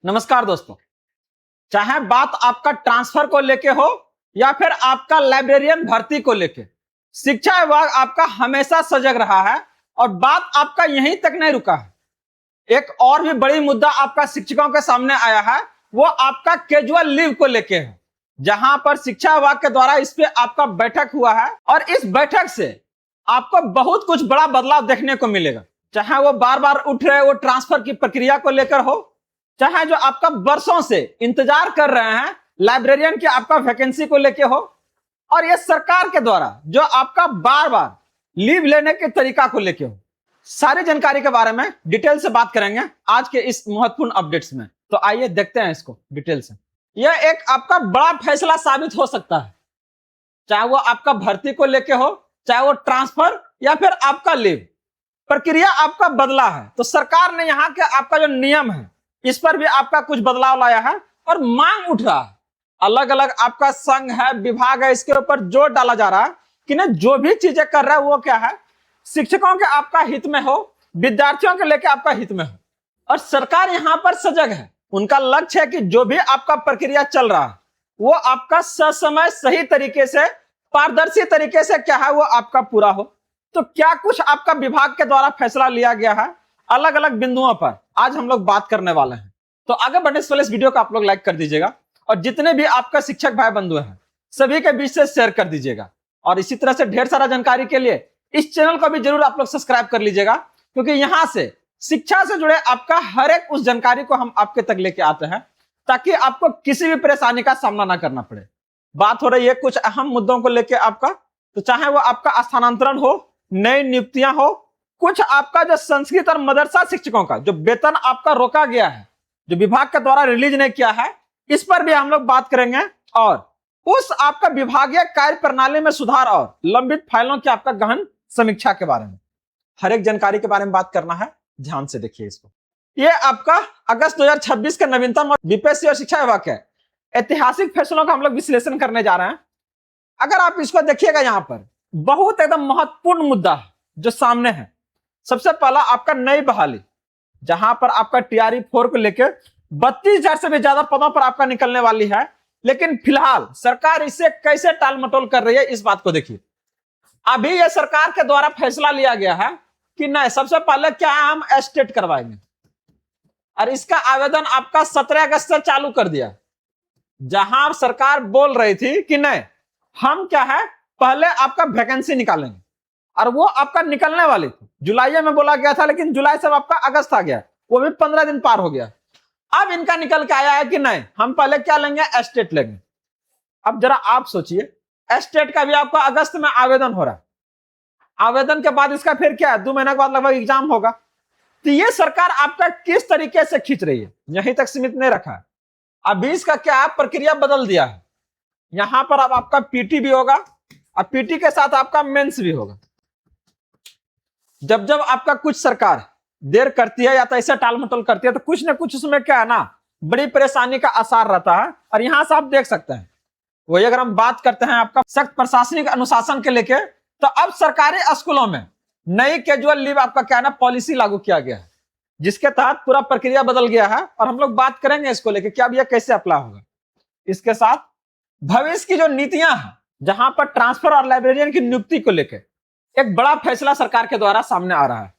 नमस्कार दोस्तों। चाहे बात आपका ट्रांसफर को लेके हो या फिर आपका लाइब्रेरियन भर्ती को लेके, शिक्षा विभाग आपका हमेशा सजग रहा है और बात आपका यहीं तक नहीं रुका है। एक और भी बड़ी मुद्दा आपका शिक्षकों के सामने आया है, वो आपका कैजुअल लीव को लेके है, जहां पर शिक्षा विभाग के द्वारा इस पे आपका बैठक हुआ है और इस बैठक से आपको बहुत कुछ बड़ा बदलाव देखने को मिलेगा। चाहे वो बार बार उठ रहे वो ट्रांसफर की प्रक्रिया को लेकर हो, चाहे जो आपका वर्षों से इंतजार कर रहे हैं लाइब्रेरियन की आपका वैकेंसी को लेके हो, और ये सरकार के द्वारा जो आपका बार बार लीव लेने के तरीका को लेके हो, सारी जानकारी के बारे में डिटेल से बात करेंगे आज के इस महत्वपूर्ण अपडेट्स में। तो आइए देखते हैं इसको डिटेल से। यह एक आपका बड़ा फैसला साबित हो सकता है, चाहे वो आपका भर्ती को लेके हो, चाहे वो ट्रांसफर या फिर आपका लीव प्रक्रिया आपका बदला है। तो सरकार ने यहाँ के आपका जो नियम है इस पर भी आपका कुछ बदलाव लाया है और मांग उठ रहा है। अलग अलग आपका संघ है, विभाग है, इसके ऊपर जोर डाला जा रहा है कि ना जो भी चीजें कर रहा है वो क्या है, शिक्षकों के आपका हित में हो, विद्यार्थियों के लेके आपका हित में हो। और सरकार यहाँ पर सजग है, उनका लक्ष्य है कि जो भी आपका प्रक्रिया चल रहा है वो आपका ससमय सही तरीके से, पारदर्शी तरीके से क्या है वो आपका पूरा हो। तो क्या कुछ आपका विभाग के द्वारा फैसला लिया गया है अलग अलग बिंदुओं पर, आज हम लोग बात करने वाले हैं। तो आगे बढ़ने से पहले इस वीडियो को आप लोग लाइक कर दीजिएगा और जितने भी आपका शिक्षक भाई बंधु हैं सभी के बीच से शेयर कर दीजिएगा। और इसी तरह से ढेर सारा जानकारी के लिए इस चैनल को भी जरूर आप लोग सब्सक्राइब कर लीजिएगा, क्योंकि यहां से शिक्षा से जुड़े आपका हर एक उस जानकारी को हम आपके तक लेके आते हैं, ताकि आपको किसी भी परेशानी का सामना ना करना पड़े। बात हो रही है कुछ अहम मुद्दों को लेके आपका, तो चाहे वो आपका स्थानांतरण हो, नई नियुक्तियां हो, कुछ आपका जो संस्कृत और मदरसा शिक्षकों का जो वेतन आपका रोका गया है, जो विभाग के द्वारा रिलीज नहीं किया है, इस पर भी हम लोग बात करेंगे। और उस आपका विभागीय कार्य प्रणाली में सुधार और लंबित फाइलों की आपका गहन समीक्षा के बारे में, हर एक जानकारी के बारे में बात करना है। ध्यान से देखिए इसको। ये आपका अगस्त 2026 के नवीनतम बीपीएससी और शिक्षा विभाग के ऐतिहासिक फैसलों का हम लोग विश्लेषण करने जा रहे हैं। अगर आप इसको देखिएगा, यहाँ पर बहुत एकदम महत्वपूर्ण मुद्दा है जो सामने है। सबसे पहला आपका नई बहाली, जहां पर आपका टीआरई 4 को लेकर 32,000 से भी ज्यादा पदों पर आपका निकलने वाली है। लेकिन फिलहाल सरकार इसे कैसे टाल मटोल कर रही है, इस बात को देखिए। अभी यह सरकार के द्वारा फैसला लिया गया है कि नहीं, सबसे पहले क्या हम एस्टेट करवाएंगे, और इसका आवेदन आपका 17 अगस्त से चालू कर दिया। जहां सरकार बोल रही थी कि नहीं, हम क्या है पहले आपका वैकेंसी निकालेंगे, और वो आपका निकलने वाली थी जुलाई में बोला गया था, लेकिन जुलाई से आपका अगस्त आ गया, वो भी 15 दिन पार हो गया। अब इनका निकल के आया है कि नहीं, हम पहले क्या लेंगे, एस्टेट लेंगे। अब जरा आप सोचिए, एस्टेट का भी आपका अगस्त में आवेदन हो रहा है, आवेदन के बाद इसका फिर क्या है, 2 महीने के बाद लगभग एग्जाम होगा। तो ये सरकार आपका किस तरीके से खींच रही है, यहीं तक सीमित नहीं रखा है। अभी इसका क्या प्रक्रिया बदल दिया है, यहां पर अब आपका पीटी भी होगा और पीटी के साथ आपका मेंस भी होगा। जब जब आपका कुछ सरकार देर करती है या तो ऐसे टाल मटोल करती है, तो कुछ ना कुछ उसमें क्या है ना, बड़ी परेशानी का आसार रहता है। और यहां से आप देख सकते हैं, वही अगर हम बात करते हैं आपका सख्त प्रशासनिक अनुशासन के लेके, तो अब सरकारी स्कूलों में नई कैजुअल लीव आपका क्या है ना पॉलिसी लागू किया गया है, जिसके तहत पूरा प्रक्रिया बदल गया है। और हम लोग बात करेंगे इसको लेके क्या यह कैसे अप्लाई होगा। इसके साथ भविष्य की जो नीतियां हैं, जहां पर ट्रांसफर और लाइब्रेरियन की नियुक्ति को लेकर एक बड़ा फैसला सरकार के द्वारा सामने आ रहा है।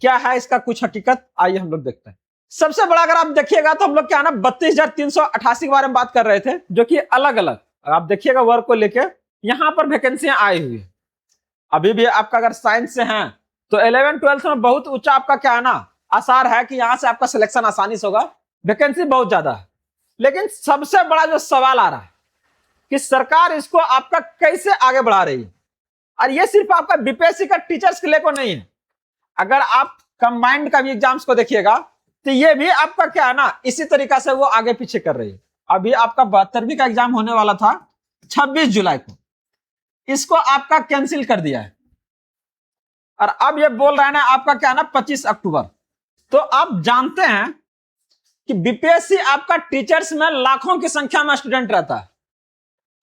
क्या है इसका कुछ हकीकत, आइए हम लोग देखते हैं। सबसे बड़ा अगर आप देखिएगा तो हम लोग क्या है ना 32,388 के बारे में बात कर रहे थे, जो कि अलग अलग आप देखिएगा वर्ग को लेके यहां पर वैकेंसियां आई हुई है। अभी भी आपका अगर साइंस से हैं तो 11-12 में बहुत ऊंचा आपका क्या है ना आसार है कि यहां से आपका सिलेक्शन आसानी से होगा, वैकेंसी बहुत ज्यादा है। लेकिन सबसे बड़ा जो सवाल आ रहा है कि सरकार इसको आपका कैसे आगे बढ़ा रही है। और ये सिर्फ आपका बीपीएससी का टीचर्स के लिए को नहीं है, अगर आप कंबाइंड का भी एग्जाम्स को देखिएगा तो ये भी आपका क्या है ना इसी तरीका से वो आगे पीछे कर रही है। अभी आपका 72वीं का एग्जाम होने वाला था 26 जुलाई को, इसको आपका कैंसिल कर दिया है, और अब ये बोल रहे हैं ना आपका क्या है ना 25 अक्टूबर। तो आप जानते हैं कि बीपीएससी आपका टीचर्स में लाखों की संख्या में स्टूडेंट रहता है,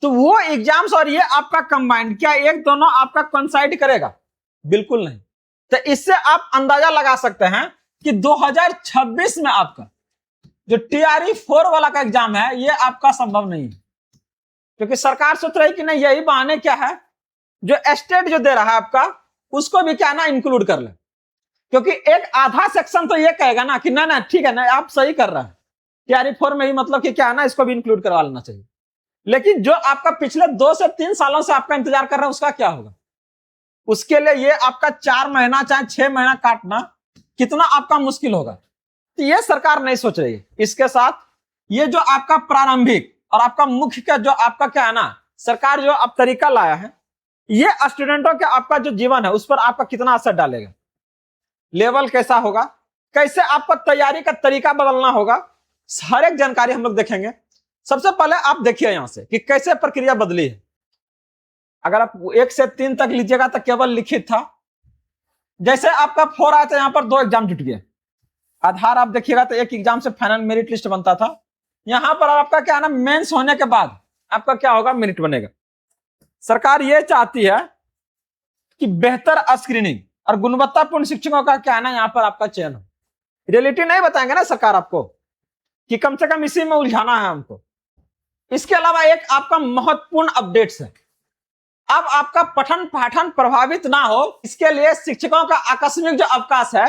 तो वो एग्जाम्स और ये आपका कंबाइंड क्या एक दोनों आपका कोइंसाइड करेगा, बिल्कुल नहीं। तो इससे आप अंदाजा लगा सकते हैं कि 2026 में आपका जो टीआरई 4 वाला का एग्जाम है ये आपका संभव नहीं है, क्योंकि सरकार सोच रही कि नहीं यही बहाने क्या है जो स्टेट जो दे रहा है आपका उसको भी क्या ना इंक्लूड कर ले, क्योंकि एक आधा सेक्शन तो ये कहेगा ना कि ना ना ठीक है ना आप सही कर रहे हैं, टीआरई 4 में ही मतलब कि क्या है ना इसको भी इंक्लूड करवा लेना चाहिए। लेकिन जो आपका पिछले 2 से 3 सालों से आपका इंतजार कर रहा है उसका क्या होगा? उसके लिए ये आपका 4 महीना चाहे 6 महीना काटना कितना आपका मुश्किल होगा, तो ये सरकार नहीं सोच रही है। इसके साथ ये जो आपका प्रारंभिक और आपका मुख्य का जो आपका क्या है ना सरकार जो आप तरीका लाया है ये स्टूडेंटों के आपका जो जीवन है उस पर आपका कितना असर डालेगा, लेवल कैसा होगा, कैसे आपको तैयारी का तरीका बदलना होगा, हर एक जानकारी हम लोग देखेंगे। सबसे पहले आप देखिए यहां से कि कैसे प्रक्रिया बदली है। अगर आप 1 से 3 तक लीजिएगा तो केवल लिखित था, जैसे आपका 4 आया था यहां पर 2 एग्जाम जुट गए। आधार आप देखिएगा तो एक एग्जाम से फाइनल मेरिट लिस्ट बनता था, यहां पर आपका क्या है ना मेंस होने के बाद आपका क्या होगा मेरिट बनेगा। सरकार ये चाहती है कि बेहतर स्क्रीनिंग और गुणवत्तापूर्ण शिक्षकों का क्या है ना यहां पर आपका चयन हो। रियलिटी नहीं बताएंगे ना सरकार आपको कि कम से कम इसी में उलझाना है हमको। इसके अलावा एक आपका महत्वपूर्ण अपडेट्स है, अब आपका पठन पाठन प्रभावित ना हो इसके लिए शिक्षकों का आकस्मिक जो अवकाश है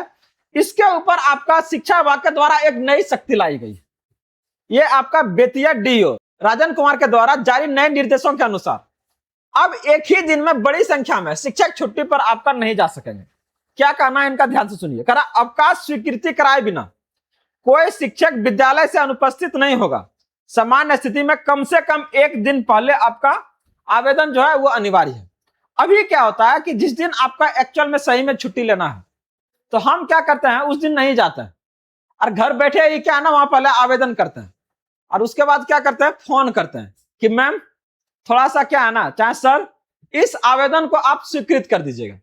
इसके ऊपर आपका शिक्षा विभाग के द्वारा एक नई शक्ति लाई गई। ये आपका बेतिया डीओ राजन कुमार के द्वारा जारी नए निर्देशों के अनुसार अब एक ही दिन में बड़ी संख्या में शिक्षक छुट्टी पर आपका नहीं जा सकेंगे। क्या कहना है इनका, ध्यान से सुनिए। करा अवकाश स्वीकृति कराए बिना कोई शिक्षक विद्यालय से अनुपस्थित नहीं होगा। सामान्य स्थिति में कम से कम 1 दिन पहले आपका आवेदन जो है वो अनिवार्य है। अभी क्या होता है कि जिस दिन आपका एक्चुअल में सही में छुट्टी लेना है तो हम क्या करते हैं उस दिन नहीं जाते हैं और घर बैठे ही क्या ना वहां पहले आवेदन करते हैं और उसके बाद क्या करते हैं फोन करते हैं कि मैम थोड़ा सा क्या है ना चाहे सर इस आवेदन को आप स्वीकृत कर दीजिएगा।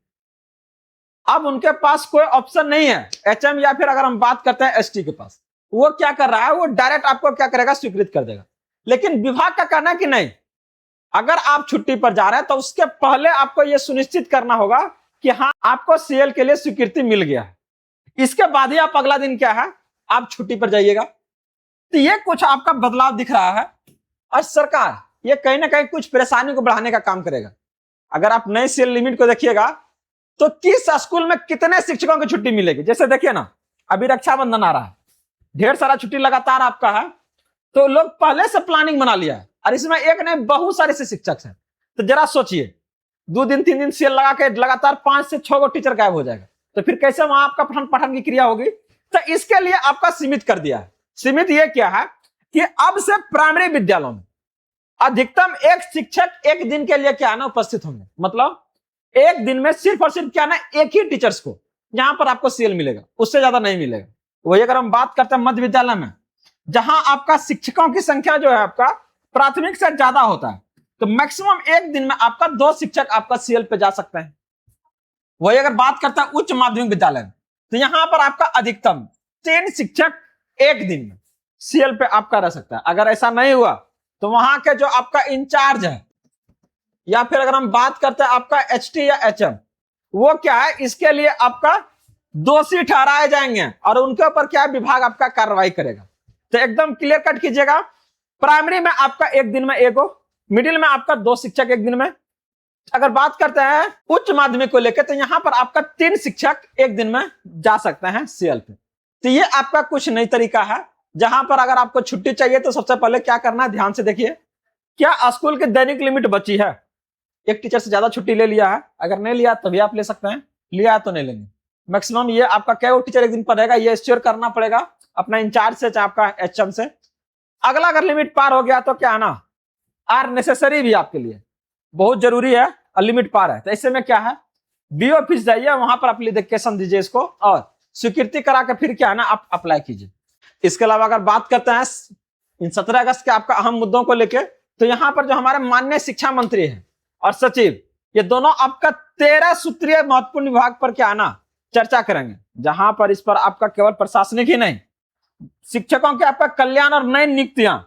अब उनके पास कोई ऑप्शन नहीं है, एचएम या फिर अगर हम बात करते हैं एसटी के पास, वो क्या कर रहा है वो डायरेक्ट आपको क्या करेगा स्वीकृत कर देगा। लेकिन विभाग का कहना है कि नहीं, अगर आप छुट्टी पर जा रहे हैं तो उसके पहले आपको यह सुनिश्चित करना होगा कि हाँ आपको सीएल के लिए स्वीकृति मिल गया है, इसके बाद ही आप अगला दिन क्या है आप छुट्टी पर जाइएगा। तो ये कुछ आपका बदलाव दिख रहा है और सरकार ये कहीं ना कहीं कुछ परेशानी को बढ़ाने का काम करेगा। अगर आप नए सीएल लिमिट को देखिएगा तो किस स्कूल में कितने शिक्षकों की छुट्टी मिलेगी। जैसे देखिए ना अभी रक्षाबंधन आ रहा है, ढेर सारा छुट्टी लगातार आपका है, तो लोग पहले से प्लानिंग बना लिया है और इसमें एक नहीं बहुत सारे से शिक्षक हैं। तो जरा सोचिए 2 दिन 3 दिन सेल लगा के लगातार 5 से 6 गो टीचर गायब हो जाएगा, तो फिर कैसे वहां आपका पठन पाठन की क्रिया होगी। तो इसके लिए आपका सीमित कर दिया है। सीमित ये क्या है कि अब से प्राइमरी विद्यालयों में अधिकतम 1 शिक्षक 1 दिन के लिए क्या है ना उपस्थित होंगे। मतलब 1 दिन में सिर्फ और सिर्फ क्या ना एक ही टीचर्स को यहां पर आपको सीएल मिलेगा, उससे ज्यादा नहीं मिलेगा। वही अगर हम बात करते हैं मध्य विद्यालय में जहां आपका शिक्षकों की संख्या जो है आपका प्राथमिक से ज्यादा होता है, तो मैक्सिमम 1 दिन में आपका 2 शिक्षक आपका सीएल पे जा सकते हैं। वही अगर बात करते हैं उच्च माध्यमिक विद्यालय में तो यहां पर आपका अधिकतम 3 शिक्षक 1 दिन में सीएल पे आपका रह सकता है। अगर ऐसा नहीं हुआ तो वहां के जो आपका इंचार्ज है या फिर अगर हम बात करते हैं आपका एचटी या एचएम, वो क्या है इसके लिए आपका दोषी ठहराए जाएंगे और उनके ऊपर क्या विभाग आपका कार्रवाई करेगा। तो एकदम क्लियर कट कीजिएगा, प्राइमरी में आपका 1 दिन में 1 हो, मिडिल में आपका 2 शिक्षक 1 दिन में। अगर बात करते हैं उच्च माध्यमिक को लेकर तो यहां पर आपका 3 शिक्षक 1 दिन में जा सकते हैं सीएल पे। तो ये आपका कुछ नई तरीका है जहां पर अगर आपको छुट्टी चाहिए तो सबसे पहले क्या करना है, ध्यान से देखिए क्या स्कूल की दैनिक लिमिट बची है। एक टीचर से ज्यादा छुट्टी ले लिया है, अगर नहीं लिया तभी आप ले सकते हैं, लिया है तो नहीं लेंगे। मैक्सिमम ये आपका क्या टीचर 1 दिन पर रहेगा ये श्योर करना पड़ेगा अपना इंचार्ज से चाहे आपका एचएम से। अगला अगर लिमिट पार हो गया तो क्या है ना आर नेसेसरी भी आपके लिए बहुत जरूरी है और लिमिट पार है, तो ऐसे में क्या है बी ऑफिस जाइए, वहां पर एप्लीकेशन दीजिए इसको और स्वीकृति करा के फिर क्या है ना आप अप्लाई कीजिए। इसके अलावा अगर बात करते हैं इन 17 अगस्त के आपका अहम मुद्दों को लेकर तो यहाँ पर जो हमारे माननीय शिक्षा मंत्री हैं और सचिव ये दोनों आपका 13 सूत्रीय महत्वपूर्ण विभाग पर क्या है ना चर्चा करेंगे, जहां पर इस पर आपका केवल प्रशासनिक ही नहीं शिक्षकों के आपका कल्याण और नई नियुक्तियां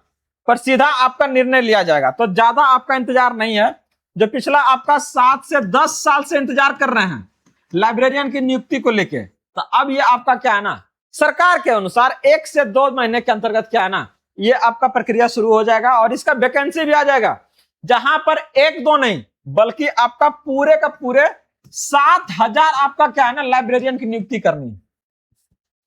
पर सीधा आपका निर्णय लिया जाएगा। तो ज्यादा आपका इंतजार नहीं है, जो पिछला आपका 7 से 10 साल से इंतजार कर रहे हैं लाइब्रेरियन की नियुक्ति को लेके, तो अब ये आपका क्या है ना सरकार के अनुसार 1 से 2 महीने के अंतर्गत क्या है ना, ये आपका प्रक्रिया शुरू हो जाएगा और इसका वैकेंसी भी आ जाएगा, जहां पर 1-2 नहीं बल्कि आपका पूरे का पूरे 7,000 आपका क्या है ना लाइब्रेरियन की नियुक्ति करनी है।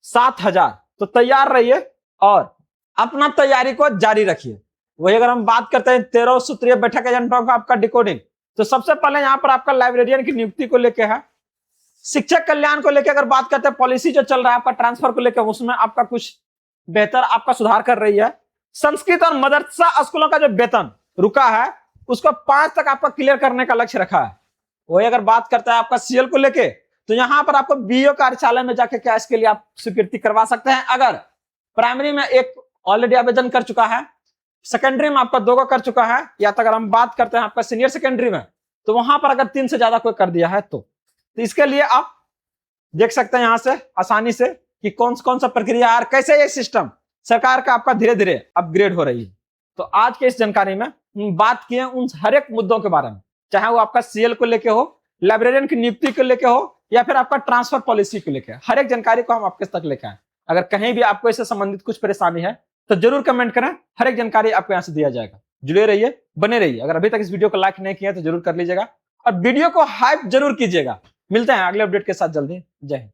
7,000। तो तैयार रहिए और अपना तैयारी को जारी रखिए। वही अगर हम बात करते हैं 13 सूत्रीय बैठक एजेंटों का आपका डिकोडिंग, तो सबसे पहले यहां पर आपका लाइब्रेरियन की नियुक्ति को लेकर है। शिक्षक कल्याण को लेकर अगर बात करते हैं, पॉलिसी जो चल रहा है आपका ट्रांसफर को लेकर, उसमें आपका कुछ बेहतर आपका सुधार कर रही है। संस्कृत और मदरसा स्कूलों का जो वेतन रुका है उसको 5 तक आपका क्लियर करने का लक्ष्य रखा है। वही अगर बात करता है आपका सीएल को लेके, तो यहां पर आपको बीओ कार्यालय में जाके क्या इसके लिए आप स्वीकृति करवा सकते हैं। अगर प्राइमरी में एक ऑलरेडी आवेदन कर चुका है, सेकेंडरी में आपका 2 कर चुका है, या तो अगर हम बात करते हैं आपका सीनियर सेकेंडरी में, तो वहां पर अगर 3 से ज्यादा कोई कर दिया है तो इसके लिए आप देख सकते हैं यहां से आसानी से कि कौन सा प्रक्रिया और कैसे ये सिस्टम सरकार का आपका धीरे धीरे अपग्रेड हो रही है। तो आज के इस जानकारी में बात किए उन हर एक मुद्दों के बारे में, चाहे वो आपका सीएल को लेके हो, लाइब्रेरियन की नियुक्ति को लेके हो, या फिर आपका ट्रांसफर पॉलिसी को लेके, हर एक जानकारी को हम आपके तक लेके आए। अगर कहीं भी आपको इससे संबंधित कुछ परेशानी है तो जरूर कमेंट करें, हर एक जानकारी आपको यहाँ से दिया जाएगा। जुड़े रहिए, बने रहिए। अगर अभी तक इस वीडियो को लाइक नहीं किया तो जरूर कर लीजिएगा और वीडियो को हाइप जरूर कीजिएगा। मिलते हैं अगले अपडेट के साथ जल्दी। जय हिंद।